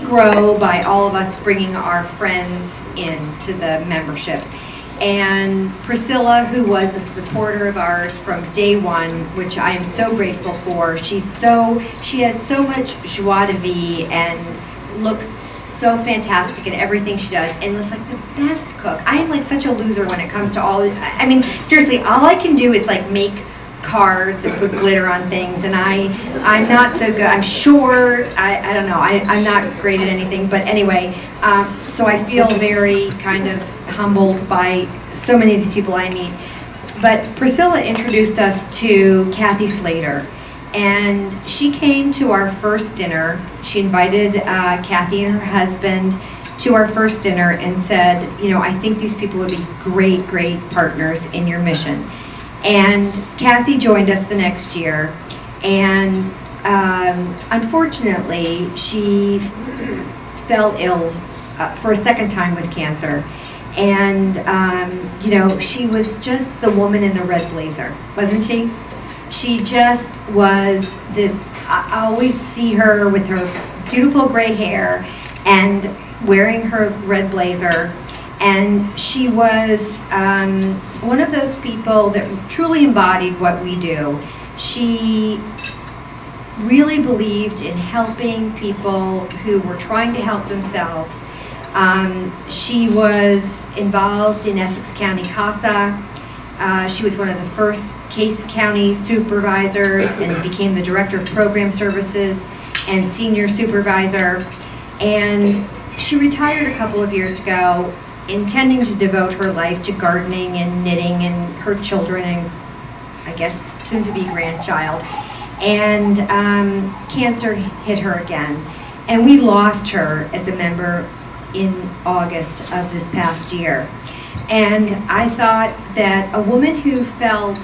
grow by all of us bringing our friends into the membership. And Priscilla, who was a supporter of ours from day one, which I am so grateful for, she has so much joie de vivre and looks so fantastic in everything she does, and is like the best cook. I am like such a loser when it comes to all, I mean, seriously, all I can do is like make cards and put glitter on things, and I'm not so good. I'm short, I don't know, I'm not great at anything, but anyway, so I feel very kind of humbled by so many of these people I meet. But Priscilla introduced us to Kathy Slater, and she came to our first dinner. She invited Kathy and her husband to our first dinner and said, you know, I think these people would be great, great partners in your mission. And Kathy joined us the next year, and unfortunately, she fell ill for a second time with cancer. And, you know, she was just the woman in the red blazer, wasn't she? She just was this, I always see her with her beautiful gray hair and wearing her red blazer. And she was one of those people that truly embodied what we do. She really believed in helping people who were trying to help themselves. She was involved in Essex County CASA. She was one of the first Case County supervisors and became the director of program services and senior supervisor. And she retired a couple of years ago, intending to devote her life to gardening and knitting and her children and I guess soon to be grandchild. And cancer hit her again. And we lost her as a member in August of this past year. And I thought that a woman who felt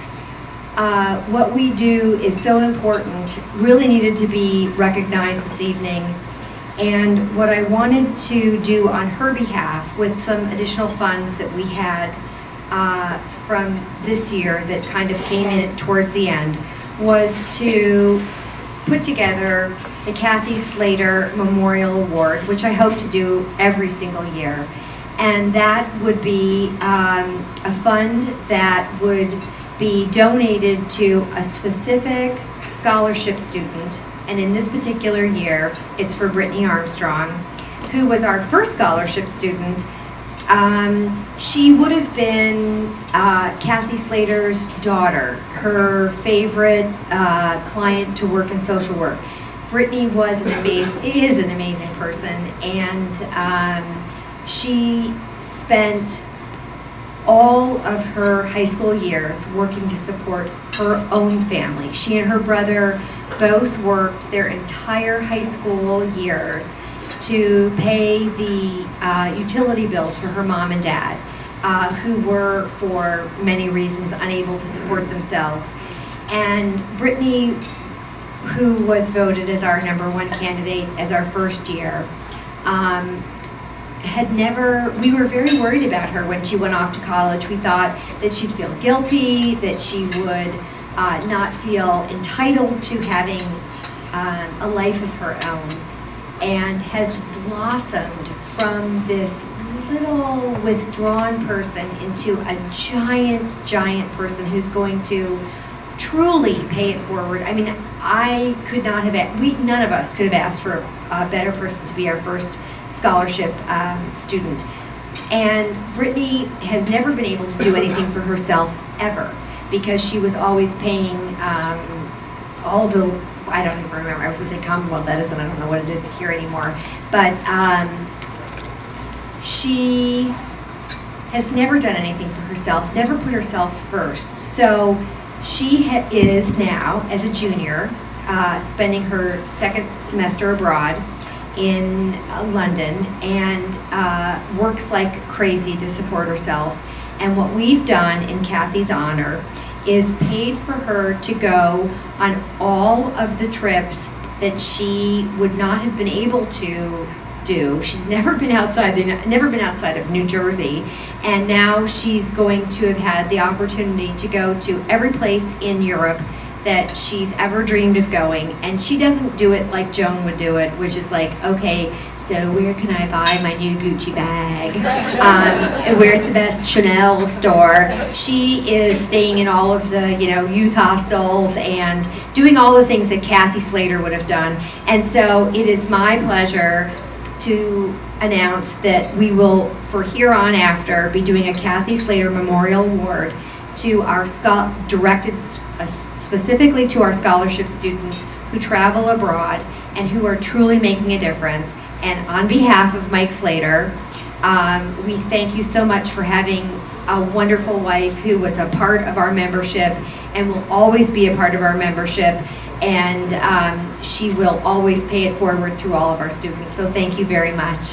what we do is so important really needed to be recognized this evening. And what I wanted to do on her behalf with some additional funds that we had from this year that kind of came in towards the end was to put together the Kathy Slater Memorial Award, which I hope to do every single year. And that would be a fund that would be donated to a specific scholarship student. And in this particular year, it's for Brittany Armstrong, who was our first scholarship student. She would have been Kathy Slater's daughter, her favorite client to work in social work. Brittany is an amazing person, and she spent all of her high school years working to support her own family. She and her brother both worked their entire high school years to pay the utility bills for her mom and dad, who were, for many reasons, unable to support themselves. And Brittany, who was voted as our #1 candidate as our first year, we were very worried about her when she went off to college. We thought that she'd feel guilty, that she would not feel entitled to having a life of her own, and has blossomed from this little withdrawn person into a giant person who's going to truly pay it forward. I mean, none of us could have asked for a better person to be our first scholarship student. And Brittany has never been able to do anything for herself ever, because she was always paying all the, I don't even remember, I was going to say Commonwealth Edison, I don't know what it is here anymore, but she has never done anything for herself, never put herself first. So she is now, as a junior, spending her second semester abroad in London, and works like crazy to support herself. And what we've done in Kathy's honor is paid for her to go on all of the trips that she would not have been able to do. She's never been outside of New Jersey, and now she's going to have had the opportunity to go to every place in Europe that she's ever dreamed of going. And she doesn't do it like Joan would do it, which is like, okay, so where can I buy my new Gucci bag? Where's the best Chanel store? She is staying in all of the, youth hostels and doing all the things that Kathy Slater would have done. And so it is my pleasure to announce that we will, for here on after, be doing a Kathy Slater Memorial Award to our directed specifically to our scholarship students who travel abroad and who are truly making a difference. And on behalf of Mike Slater, we thank you so much for having a wonderful wife who was a part of our membership and will always be a part of our membership. And she will always pay it forward to all of our students. So thank you very much.